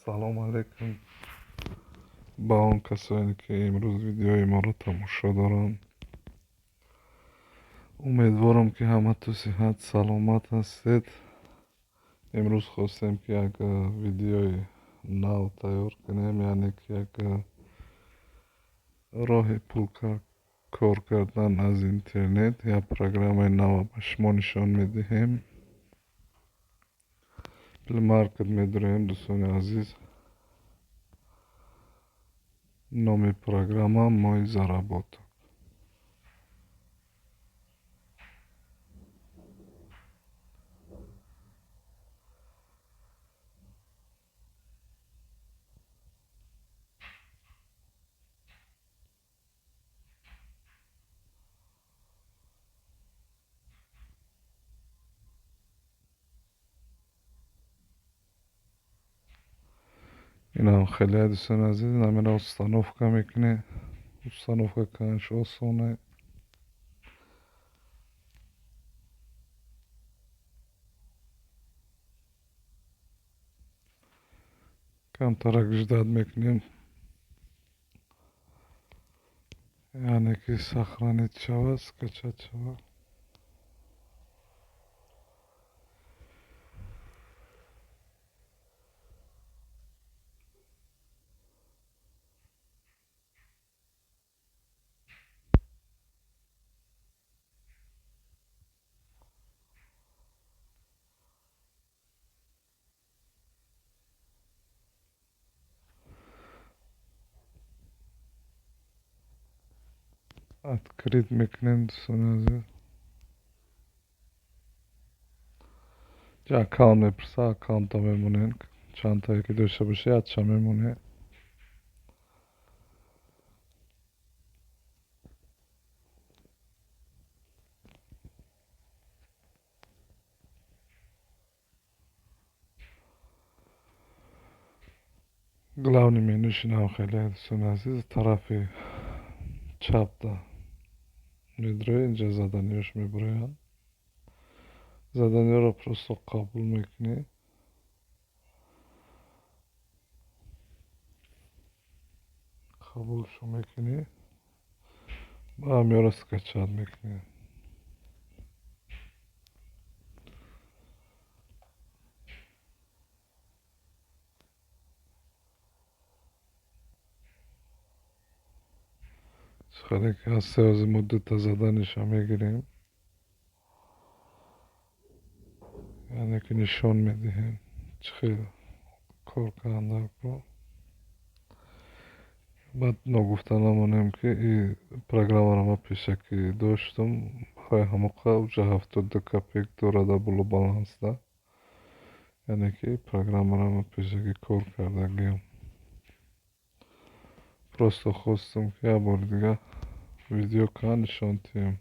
سلام علیکم با اون کسانی که امروز ویدیوی ما رو تماشا دارن. امیدوارم که همه تو صحت سلامت هستید. امروز خواستیم که یک ویدیوی نو تیار کنیم، یعنی که یک راه پول کار کردن از اینترنت یا پروگرام نو به شما نشان میدهیم. پل مارکت میداریم دوستان عزیز. نام پروگرام مای زرابات. این هم خیلی دوستان عزیز نمیره установка میکنه. установка کنش آسانه. کم ترک جداد میکنیم، یعنی که سخرانیت شود скачать شود. открыть میکنیم دوستان عزیز. جا اکاونت میپرسه، اکاونت ها میمونین چند تایی که داشته باشه ادشا میمونه. главный менюш این هم خیلی دوستان عزیز طرف چپ ده میدره، اینجا زدنیاش میبراین. زدنی رو پروستا قبول میکنی، قبول شو میکنی با هم یارو скачать میکنی. خیلی که هسته از مدت زدنش هم میگیریم، یعنی که نشان میدهیم چخیلی کار کننده رو. بعد نگفته نمانیم که این پروگرام رو ما پیشکی داشتم برای هموقع اوجه 72 کپیک دارده بلو بالانس ده، یعنی که پروگرام رو ما پیشکی کار کردگیم. پروستا خواستم که یه بار دیگه ویدیو که نشان تیم.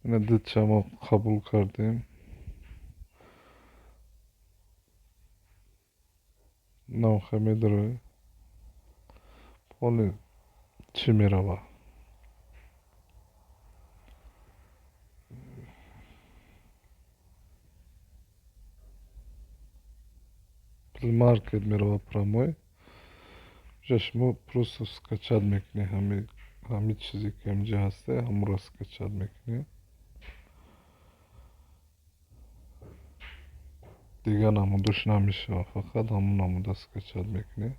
این دید چه ما قبول کردیم. نام خیلی داره پالی چی میروه. پل مارکت میروه پراموی. شما просто скачать میکنی همه چیزی که اینجا هسته همون رو скачать میکنی دیگه. نمودش نمیشه، فقط همون نموده скачать میکنی.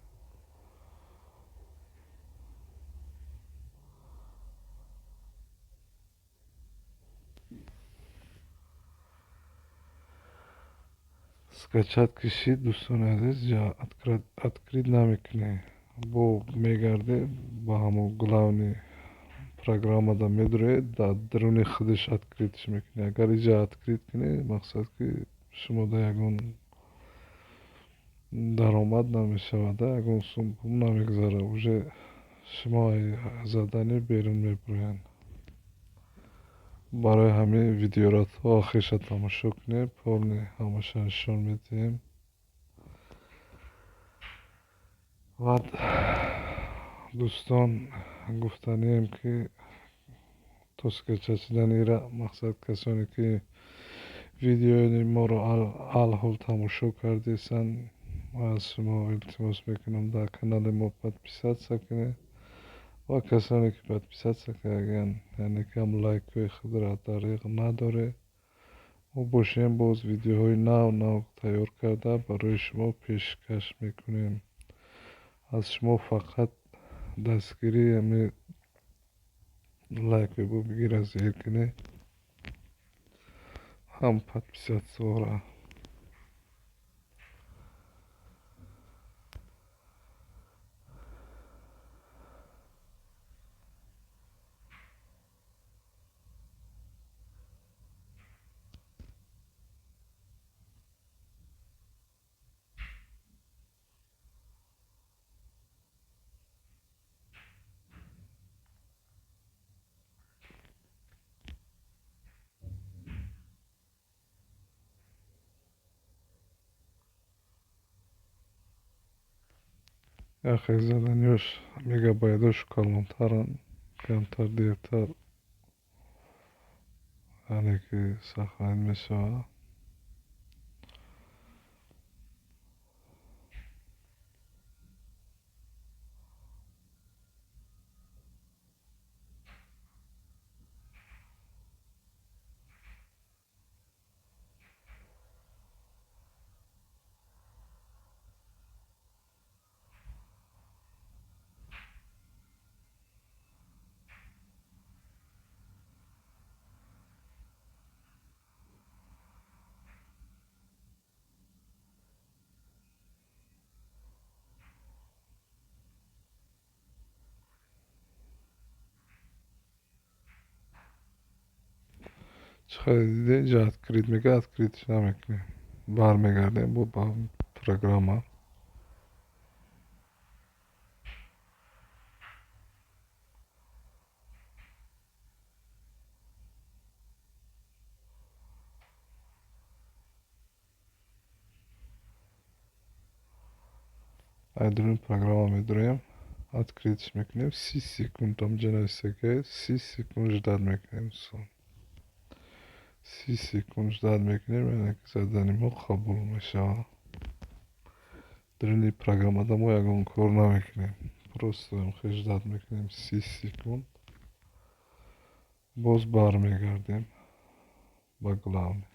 скачать کشید دوستان عزیز یا открыть نمیکنی، با میگرده با همون главный программа да میدره در درون خودش открытش میکنی. اگر اینجا открыть کنی مقصد که شما در یکون درآمد نمیشود، یکون سوم نمیگذاره، اوجه شما زدنی بیرون میبروین. برای همه ویدیو تا آخرش تماشا کنید، پولنی همش نشان میدیم. و دوستان گفتنیم که то скачачиданира мақсад касоне ки видеои моро алҳол тамошо кардесанд аз шумо илтимос мекунам дар канали мо подписатсия кунед ва касоне ки подписатсия кардаган яъне ки ҳам лайкҳои худро дариғ надоред мо бошем боз видеоҳои нав тайёр карда барои шумо пешкаш мекунем. аз шумо фақат дастгирии ҳамин лайкҳои бигира зер кунед ҳам подписатсияро яхе заданиёш мегабайтош калонтаранд камтар дертар яъне ки сохранид мешавад. чихар диде ҷа открит мега откритш намекунем бармегардем бо ба программа айдурин программа медурем откритш мекунем 30 секунд там ҷа нависака 30 секунд ждат мекунем 30 секунд ждат мекунем яъне ки задани мо қабул мешавад. дар ин программада мо ягон кор намекунем просто ждат мекунем 30 секунд боз бармегардем ба главный.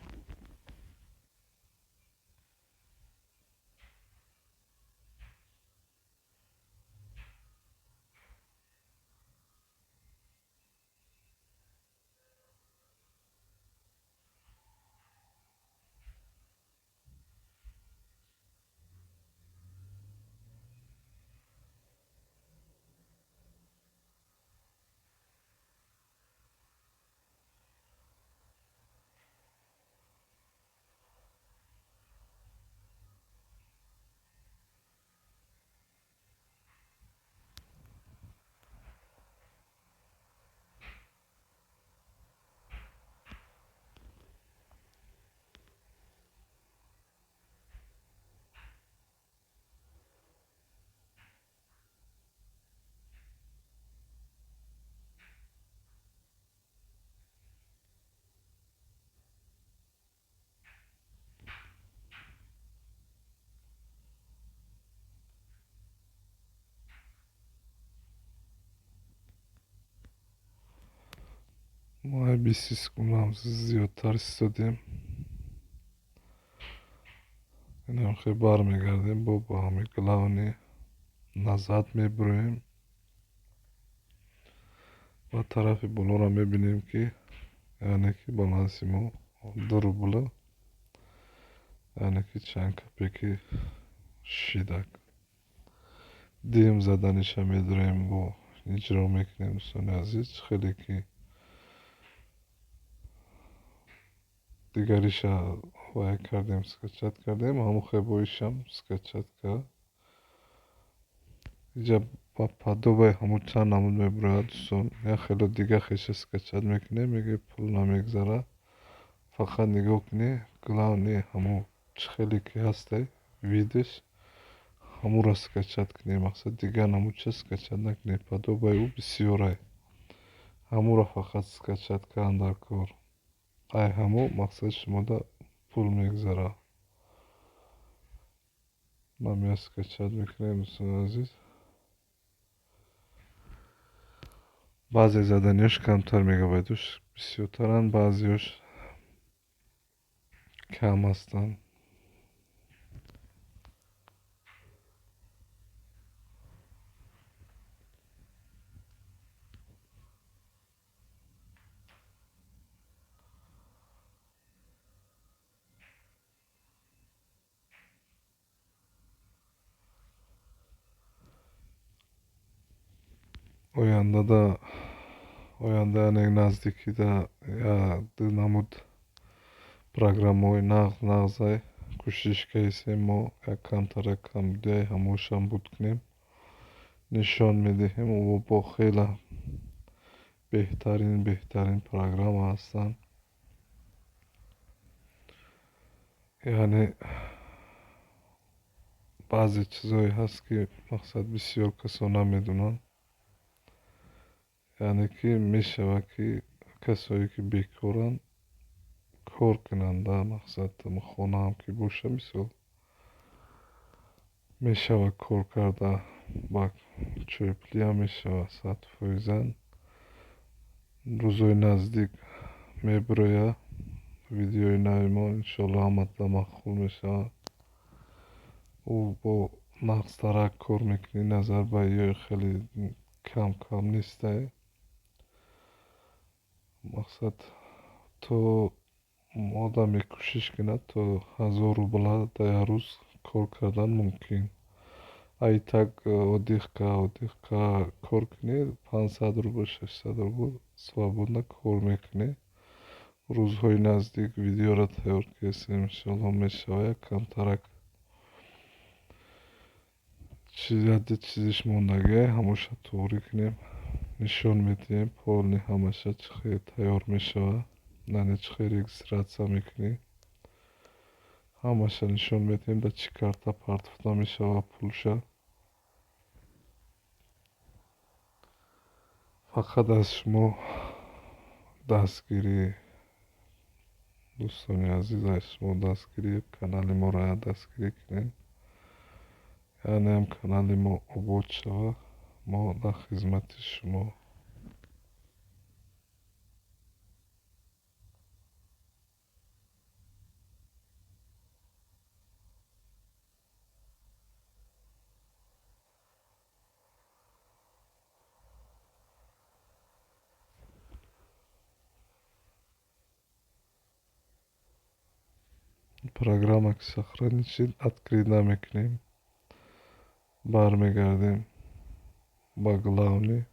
ما 20 секунд هم زیادتر ایستادیم این هم خیلی برمیگردیم با همه گلونی نزد میبریم و طرف بالا رو میبینیم که یعنی که بالانسی ما دور بوله یعنی که چند کپی که شیدک دیم زدنش هم میداریم با اجرا میکنیم دوستان عزیز خیلی که دیگریش وای کردیم سکچت کردیم همون خیبایش هم سکچت کرد اینجا با پادوبای همون چند نمود میبرد دوستان یا خیلی دیگه خیش سکچت میکنه میگه پول نمیگذاره فقط نگاه کنی گلاونی همون خیلی که هسته ویدش همون را سکچت کنی مقصد دیگه نمود چه سکچت نکنی پادوبای او بسیاره ҳамуро фақат скачат кардан дар кор. Ай ҳаму мақсад шумода пул мегзара. Ман мея скачат мекунем дӯстони азиз. баъзе заданиёш камтар мегабайтуш бисёртаранд, баъзеёш кам ҳастанд. оянда янек наздикида ду намуд программаҳои нағзай кӯшиш кайсем мо як камтар бидояи ҳамошам буд кунем, нишон медиҳем. Бо хела беҳтарин программа ҳастанд. яъне баъзе чизое ҳаст ки мақсад бисёр касо намедунанд. яъне ки мешавад ки касое ки бекоранд кор кунанд. мақсад хонаам ки боша мисол мешавад кор карда, ба чойпулиам мешавад 100%. рӯзҳои наздик мебурояд видеои нави мо иншоалло ҳамада махқул мешавад. ӯ бо нағзтарак кор мекунӣ назар ба ёи хеле кам нестай. мақсад то одаме кӯшиш кунад то 1000 рубла дар як рӯз кор кардан мумкин. ай так одиқка кор кунӣ 500 рубл 600 рубл свободно кор мекунӣ. рӯзҳои наздик видеоро тайёр кардем, иншоалло мешавад. як камтарак чизиш мондагиҳай ҳамаша туғрӣ кунем, нишон медиҳем полни ҳамаша чӣ хел тайёр мешавад, яъне чӣ хел регистратсия мекунӣ, ҳамаша нишон медиҳем дар чӣ карта партофта мешавад пулша. фақат аз шумо дастгирӣ, дӯстони азиз, аз шумо дастгирӣ, канали моро дастгирӣ кунед, яъне ҳам канали мо обод шавад. мо дар хизмати шумо. программа ки сохранить шид открыть намекунем. бармегардем ба главный.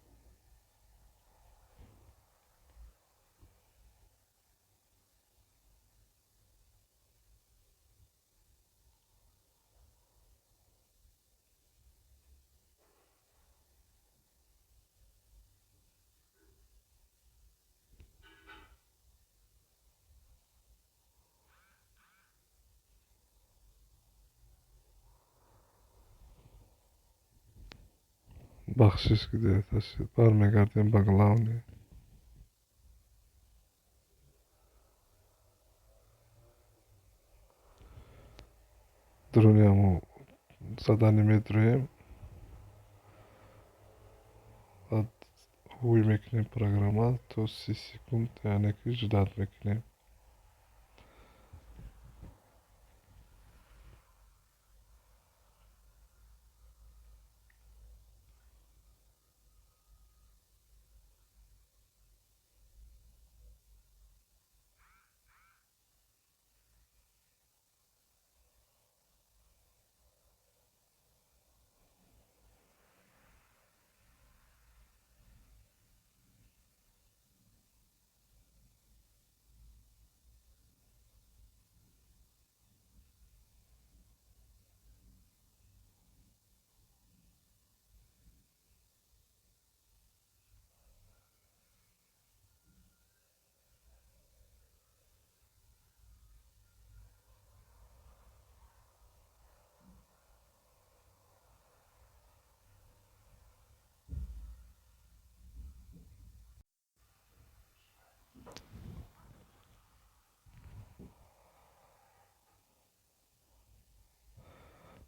бахшиш гирифта шуд. бармегардем ба главный. дуруниамо задани медуроем. ҳуй мекунем программа то 30 секунд, яъне ки ждат мекунем.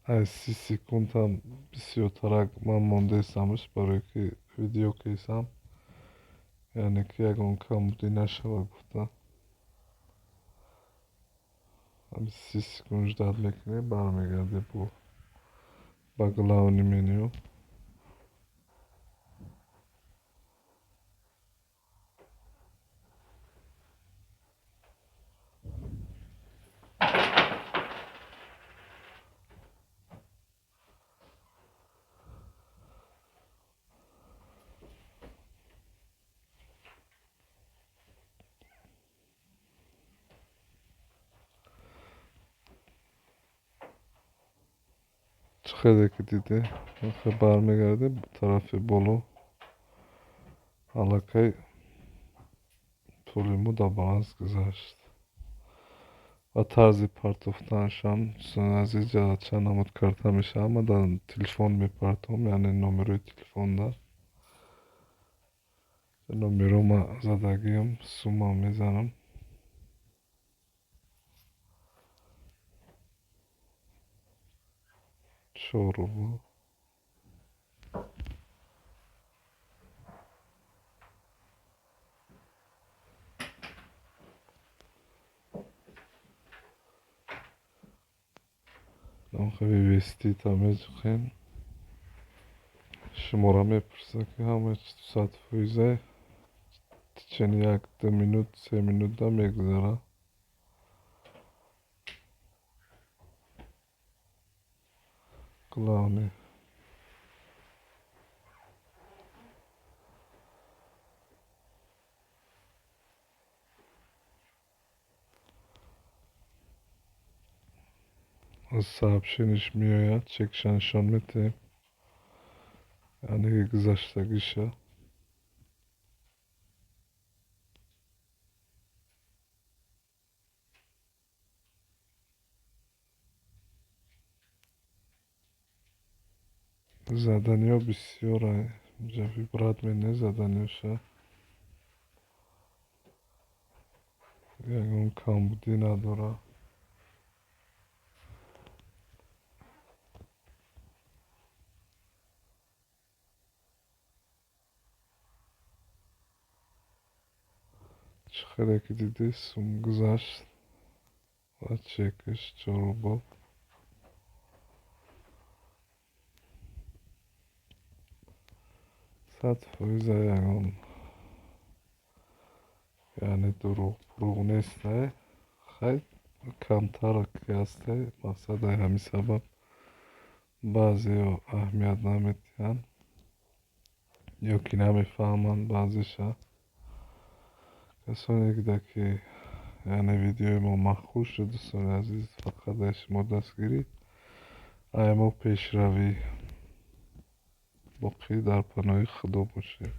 از 30 секунд هم бисёртарак ман мондаистамш, барое ки видео кесам, яъне ки ягон камбудӣ нашава гуфтам. 30 секунд ждат мекунӣ, бармегардӣ ба главни меню. Чиқаде ки дидӣ, вақте бармегардӣ ба тарафи боло аллакай пули муда баланс гузашт. Ва тарзи партофтанашам дӯстони азиз ҷаҳатшан намуд карда мешавад. Ман дар телефон мепартовам, яъне номерои телефонда номерома задагиам сумма мезанам. 4 рубл. Нохи вивести тамезухен шумора мепурсад ки ҳама чӣ 200 в течение 1-2 минут 3 минута мегузарад. Главное аз сообщенияш меояд, чекша нишон медиҳем, яъне ки гузаштагиша. Задания бисёранд, инҷа вибрат мене заданияша. Ягон камбудӣ надорад. Чиқаде ки дидӣ сум гузашт ва чекаш 4 рубл. 100% ягон, яъне дурӯғ нест. хай камтар ки ҳасте, мақсади ҳамин сабаб баъзеҳо аҳамият намедиҳанд ё ки намефаҳманд. Баъзеша касоне ки яъне видеои мо махкуш шуд, дӯстони азиз, фақат дар шумо дастгирӣ ай мо пешравӣ. боқӣ дар паноҳи худо бошед.